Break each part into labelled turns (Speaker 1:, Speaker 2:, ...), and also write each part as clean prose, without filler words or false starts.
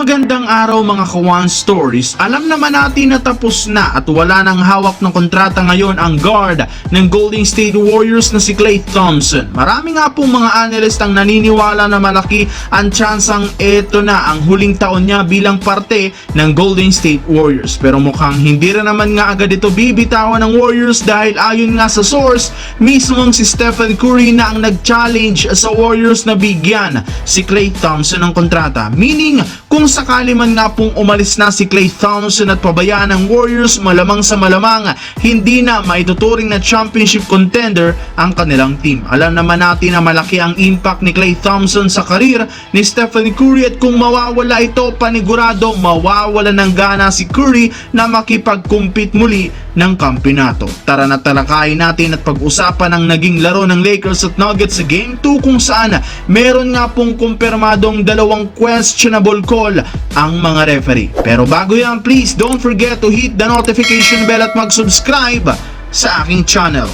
Speaker 1: Magandang araw mga Kawan Stories. Alam naman natin na tapos na at wala nang hawak ng kontrata ngayon ang guard ng Golden State Warriors na si Klay Thompson. Marami nga pong mga analyst ang naniniwala na malaki ang tsansang ito na ang huling taon niya bilang parte ng Golden State Warriors. Pero mukhang hindi rin naman nga agad ito bibitawan ng Warriors dahil ayon nga sa source, mismong si Stephen Curry na ang nag-challenge sa Warriors na bigyan si Klay Thompson ng kontrata. Meaning, kung sakali man nga pong umalis na si Klay Thompson at pabayaan ng Warriors, malamang sa malamang hindi na maituturing na championship contender ang kanilang team. Alam naman natin na malaki ang impact ni Klay Thompson sa karir ni Stephen Curry at kung mawawala ito, panigurado mawawala ng gana si Curry na makipag-compete muli ng kampyonato. Tara na talakayin natin at pag-usapan ang naging laro ng Lakers at Nuggets sa Game 2 kung saan meron nga pong kumpirmadong dalawang questionable call ang mga referee. Pero bago yan, please don't forget to hit the notification bell at mag-subscribe sa aking channel.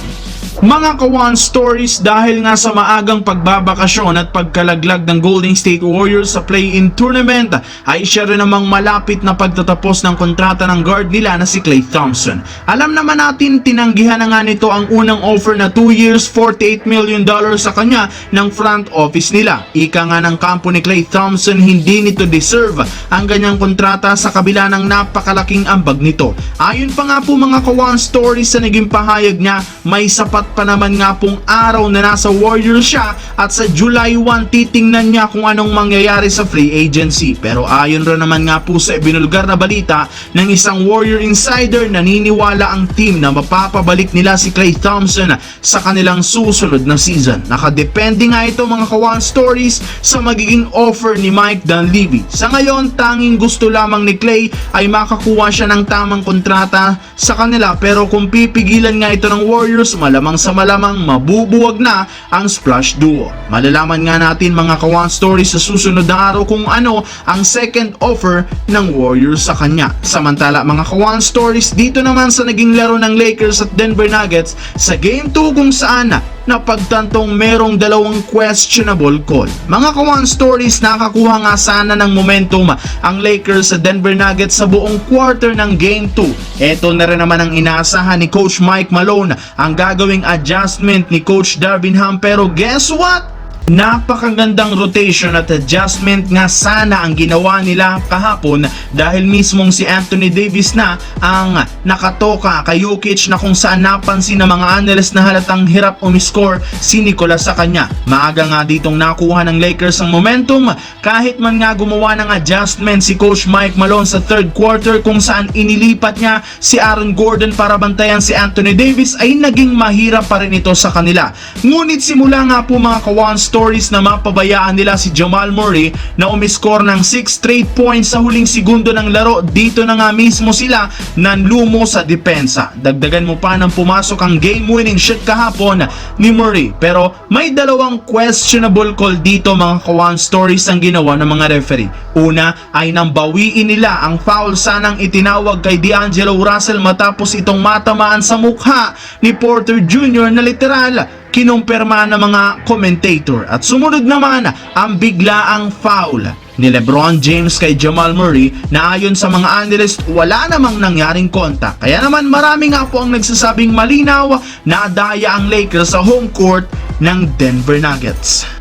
Speaker 1: Mga Kawan Stories, dahil nga sa maagang pagbabakasyon at pagkalaglag ng Golden State Warriors sa play-in tournament, ay siya rin namang malapit na pagtatapos ng kontrata ng guard nila na si Klay Thompson. Alam naman natin, tinanggihan na nga nito ang unang offer na 2 years, $48 million sa kanya ng front office nila. Ika nga ng kampo ni Klay Thompson, hindi nito deserve ang ganyang kontrata sa kabila ng napakalaking ambag nito. Ayon pa nga po mga Kawan Stories sa naging pahayag niya, may sapat pa naman nga pong araw na nasa Warriors siya at sa July 1 titingnan niya kung anong mangyayari sa free agency. Pero ayon rin naman nga po sa ibinulgar na balita ng isang Warrior insider, naniniwala ang team na mapapabalik nila si Klay Thompson sa kanilang susunod na season. Nakadepende nga ito mga Kawan Stories sa magiging offer ni Mike Dunleavy. Sa ngayon, tanging gusto lamang ni Klay ay makakuha siya ng tamang kontrata sa kanila, pero kung pipigilan nga ito ng Warriors, malamang sa malamang mabubuwag na ang Splash Duo. Malalaman nga natin mga Kawan Stories sa susunod na araw kung ano ang second offer ng Warriors sa kanya. Samantala mga Kawan Stories, dito naman sa naging laro ng Lakers at Denver Nuggets sa Game 2 kung saan napagtantong merong dalawang questionable call. Mga Kawan Stories, nakakuha nga sana ng momentum ang Lakers sa Denver Nuggets sa buong quarter ng Game 2. Ito na rin naman ang inaasahan ni Coach Mike Malone, ang gagawing adjustment ni Coach Darvin Ham, pero guess what? Napakagandang rotation at adjustment nga sana ang ginawa nila kahapon dahil mismong si Anthony Davis na ang nakatoka kay Jokic, na kung saan napansin ng mga analyst na halatang hirap umiscore si Nicolas sa kanya. Maaga nga ditong nakuha ng Lakers ang momentum kahit man nga gumawa ng adjustment si Coach Mike Malone sa third quarter kung saan inilipat niya si Aaron Gordon para bantayan si Anthony Davis, ay naging mahirap pa rin ito sa kanila. Ngunit simula nga po mga Kawan Stories na mapabayaan nila si Jamal Murray na umiscore ng 6 straight points sa huling segundo ng laro, dito na nga mismo sila nanlumo sa depensa. Dagdagan mo pa nang pumasok ang game-winning shot kahapon ni Murray. Pero may dalawang questionable call dito mga Kawan Stories ang ginawa ng mga referee. Una ay nang bawiin nila ang foul sanang itinawag kay D'Angelo Russell matapos itong matamaan sa mukha ni Porter Jr. na literal kinumpirma ng mga commentator. At sumunod naman ang biglaang foul ni LeBron James kay Jamal Murray na ayon sa mga analyst wala namang nangyaring contact. Kaya naman marami nga po ang nagsasabing malinaw na daya ang Lakers sa home court ng Denver Nuggets.